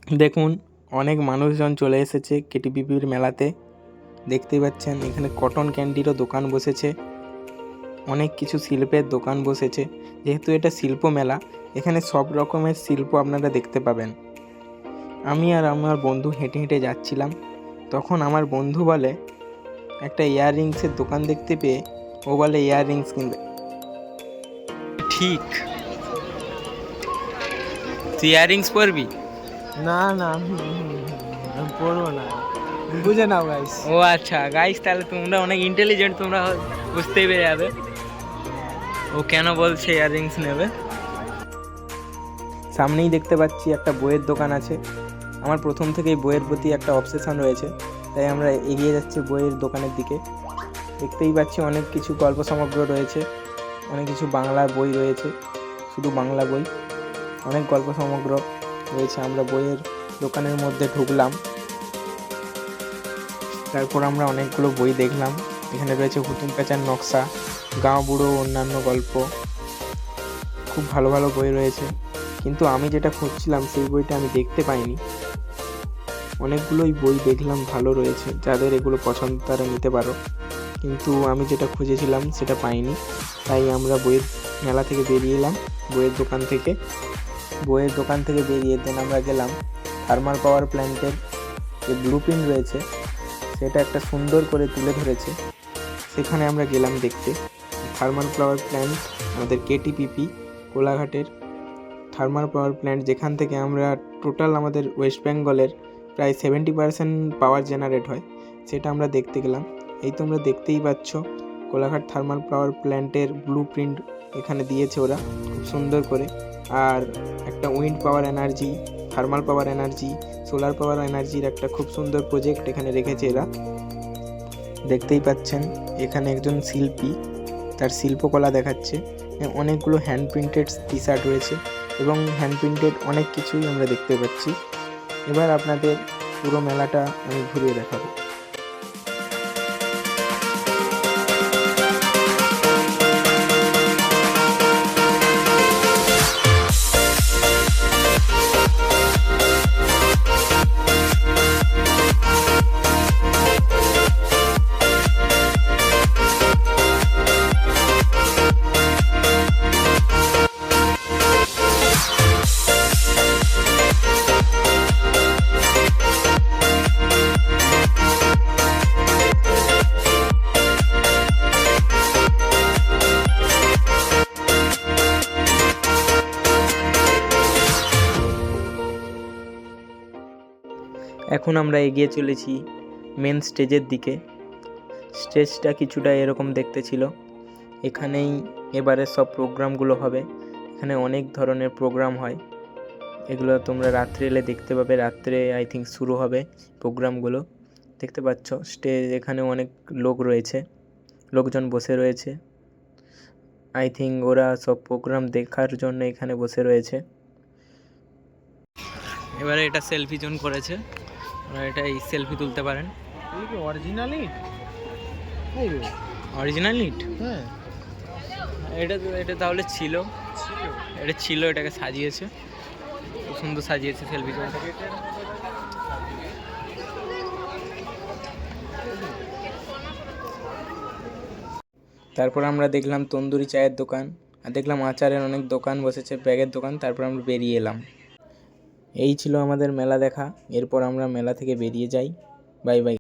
দেখুন অনেক মানুষজন চলে এসেছে কেটিপিপির মেলাতে। দেখতেই পাচ্ছেন এখানে কটন ক্যান্ডিরও দোকান বসেছে, অনেক কিছু শিল্পের দোকান বসেছে। যেহেতু এটা শিল্প মেলা, এখানে সব রকমের শিল্প আপনারা দেখতে পাবেন। আমি আর আমার বন্ধু হেঁটে হেঁটে যাচ্ছিলাম, তখন আমার বন্ধু বলে একটা ইয়াররিংসের দোকান দেখতে পেয়ে ও বলে ইয়াররিংস কিনবে। ঠিক, তুই ইয়াররিংস পরবি? না না আমি পড়বো না, বুঝে নাও গাইস। ও আচ্ছা গাইস, তাহলে তোমরা অনেক ইন্টেলিজেন্ট, তোমরা বুঝতেই পেরে যাবে ও কেন বলছে ইয়াররিংস নেবে। সামনেই দেখতে পাচ্ছি একটা বইয়ের দোকান আছে। আমার প্রথম থেকেই বইয়ের প্রতি একটা অবসেশন রয়েছে, তাই আমরা এগিয়ে যাচ্ছি বইয়ের দোকানের দিকে। দেখতেই পাচ্ছি অনেক কিছু গল্প সমগ্র রয়েছে, অনেক কিছু বাংলা বই রয়েছে, শুধু বাংলা বই, অনেক গল্প সমগ্র রয়েছে। আমরা বইয়ের দোকানের মধ্যে ঢুকলাম, তারপর আমরা অনেকগুলো বই দেখলাম। এখানে রয়েছে হুতুম প্যাঁচার নকশা, গাঁও বুড়ো, অন্যান্য গল্প, খুব ভালো ভালো বই রয়েছে। কিন্তু আমি যেটা খুঁজছিলাম সেই বইটা আমি দেখতে পাইনি। অনেকগুলোই বই দেখলাম ভালো রয়েছে, যাদের এগুলো পছন্দ তারা নিতে পারো, কিন্তু আমি যেটা খুঁজেছিলাম সেটা পাইনি। তাই আমরা বইয়ের মেলা থেকে বেরিয়ে এলাম। বইয়ের দোকান থেকে বেরিয়ে দেন আমরা গেলাম থার্মাল পাওয়ার প্ল্যান্টের যে ব্লুপ্রিন্ট রয়েছে সেটা একটা সুন্দর করে তুলে ধরেছে, সেখানে আমরা গেলাম দেখতে। থার্মাল পাওয়ার প্ল্যান্ট আমাদের কেটিপিপি কোলাঘাটের থার্মাল পাওয়ার প্ল্যান্ট, যেখান থেকে আমরা টোটাল আমাদের ওয়েস্ট বেঙ্গলের প্রায় 70% পাওয়ার জেনারেট হয়, সেটা আমরা দেখতে গেলাম। এই তোমরা দেখতেই পাচ্ছ কোলাঘাট থার্মাল পাওয়ার প্ল্যান্টের ব্লুপ্রিন্ট এখানে দিয়েছে ওরা খুব সুন্দর করে। আর একটা wind power energy, thermal power energy, solar power এনার্জির একটা খুব সুন্দর প্রজেক্ট এখানে রেখেছে এরা। দেখতেই পাচ্ছেন এখানে একজন শিল্পী তার শিল্পকলা দেখাচ্ছে। অনেকগুলো হ্যান্ড প্রিন্টেড টি শার্ট রয়েছে এবং হ্যান্ড প্রিন্টেড অনেক কিছুই আমরা দেখতে পাচ্ছি। এবার আপনাদের পুরো মেলাটা আমি ঘুরিয়ে দেখাবো। এখন আমরা এগিয়ে চলেছি মেন স্টেজের দিকে। স্টেজটা কিছুটা এরকম দেখতে ছিল। এখানেই এবারে সব প্রোগ্রামগুলো হবে। এখানে অনেক ধরনের প্রোগ্রাম হয়, এগুলো তোমরা রাত্রে এলে দেখতে পাবে। রাত্রে আই থিঙ্ক শুরু হবে প্রোগ্রামগুলো। দেখতে পাচ্ছ স্টেজ, এখানে অনেক লোক রয়েছে, লোকজন বসে রয়েছে। আই থিঙ্ক ওরা সব প্রোগ্রাম দেখার জন্য এখানে বসে রয়েছে। এবারে এটা সেলফি জোন করেছে, এটাই সেলফি তুলতে পারেন। অরিজিনাল ইট, অরিজিনাল ইট, হ্যাঁ এটা তাহলে ছিল, এটাকে সাজিয়েছে, খুব সুন্দর সাজিয়েছে সেলফি জোনটাকে। তারপর আমরা দেখলাম তন্দুরি চায়ের দোকান, আর দেখলাম আচারের অনেক দোকান বসেছে, ব্যাগের দোকান। তারপর আমরা বেরিয়ে এলাম। এই ছিল আমাদের মেলা দেখা। এরপর আমরা মেলা থেকে বেরিয়ে যাই। Bye bye.